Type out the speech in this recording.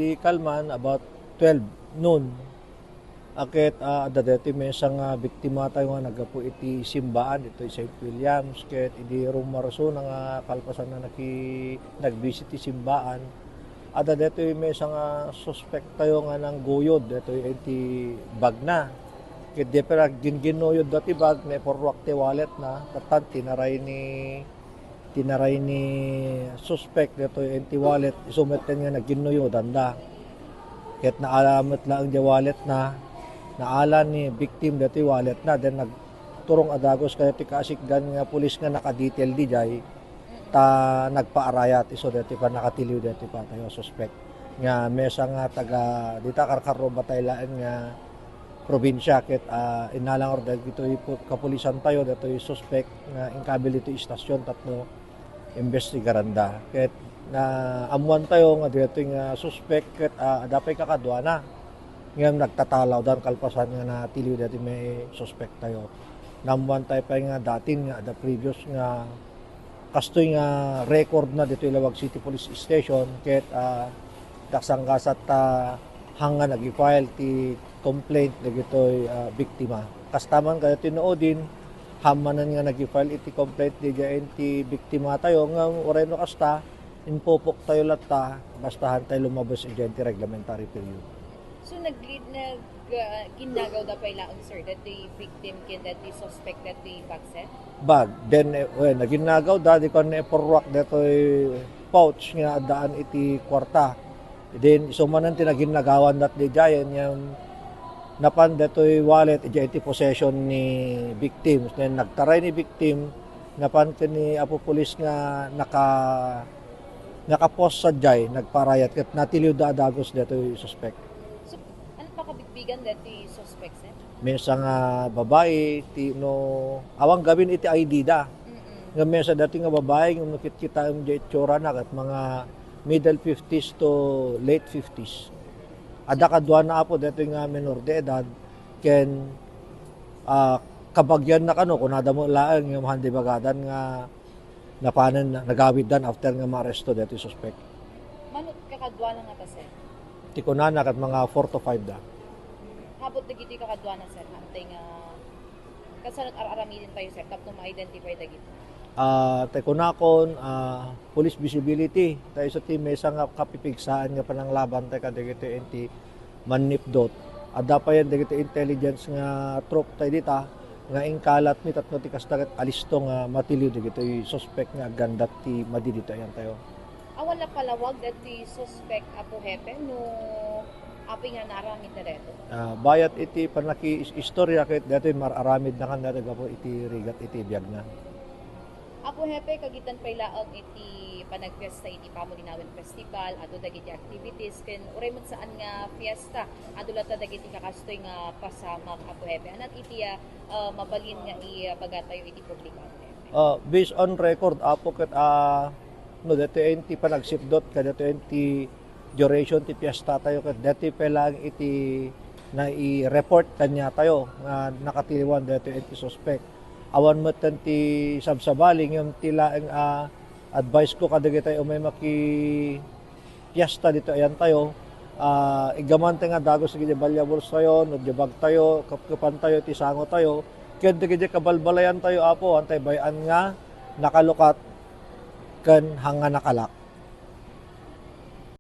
Di Kalman about 12 noon. Akit dadati may isang biktima tayo nga nagapo iti simbaan ito St. Williams ket idi rumaraso nga kalpasan na nagvisit ti simbaan. Dadati may isang suspect tayo nga ng guyod ito iti bag na. Ket di pera ginginuyod dati bag na porwak ti wallet na tatan tinaray ni suspect dito yung anti wallet isumeten nga naginuyo danda ket naalamat lang di wallet na naala ni victim dito yung wallet na then nagturong adagos kaya ti kasikgan nga pulis nga nakadetail di jay ta nagpaarayat iso dito pa nakatiliw dito pa tayo suspect nga mesa nga taga dita karkaro bataylaan nga probinsya ket inalang or dito kapulisan tayo dito yung suspect nga inkabil ito istasyon tatlo investigaranda ket na amuan tayo nga dito nga suspect ket dapay kakadwana ngem nagtatalaw dan kalpasan nga natiliw dati may suspect tayo namuan tayo pa nga datin nga the previous nga kastoy nga record na dito Ilawag City Police Station ket daksanggasat hanga nagi-file ti complaint dagitoy biktima kastaman kayo tinuodin hamanan nga nag-file iti complaint di dyan ti biktima tayo nga oreno kasta impopok tayo latta bastahan tayo lumabas dyan ti reglementary period. So ginagaw da pa ilaon sir that the victim can that the suspect that the bagset? Bag then naginagaw da di kon porwak detoy pouch nga daan iti kwarta then isumanan ti naginagawan dat di dyan yung napan detoy wallet iti possession ni victim then nagtaray ni victim napan ni apo pulis nga nakapost sa jay nagparayat ket natiliw da dagos detoy suspect. So ano pa kabigbigan that the suspect sir? Mesa nga babae ti no awang gabin iti ID da. Nga mesa dati nga babae nga nakita ang itsura na kat mga middle 50s to late 50s. Ada kadwa na apo dito nga minor de edad ken kabagyan na kano kung nada mo laang yung handi bagadan nga napanan nagawid dan after nga maaresto dito suspect. Manot kakadwa na nga ta sir? Ti kunana kat mga 4 to 5 da. Habot dagiti kakadwa na sir hantay nga kasanot araramidin tayo sir tapno ma-identify dagiti. Tay kunakon police visibility tayo sa team mesa nga kapipigsaan nga pananglaban tay kadagito enti manipdot adda pa yan dagito intelligence nga troop tay dita nga ingkalat mi tatno ti kastagat alisto nga matiliw dagito suspect nga gandat ti madidito yan tayo. Wala palawag that the suspect apo hepe no api nga naramid na dito. Bayat iti panaki istorya ket dito mararamid na kan dito iti rigat iti biag na. Apo hepe kagitan pailaog iti panagfiesta iti Pamulinawin Festival adu dagiti activities ken uremot saan nga fiesta adu lata dagiti kakastoy nga pasamak apo hepe anat iti mabalin nga ibagatayo iti publiko. Based on record apo ket no dati enti panagsipdot kada enti duration ti fiesta tayo ket dati pelang iti na i-report kanya tayo nga nakatiliwan dati enti suspect. Awan mo ti sabsabaling yung tila ang advice ko kadagay tayo may piyesta dito ayan tayo igamante nga dagos sige valuables tayo no jabag tayo kapkapan tayo ti sango tayo ken dagiti kabalbalayan tayo apo antay bayan nga nakalukat ken hanga nakalak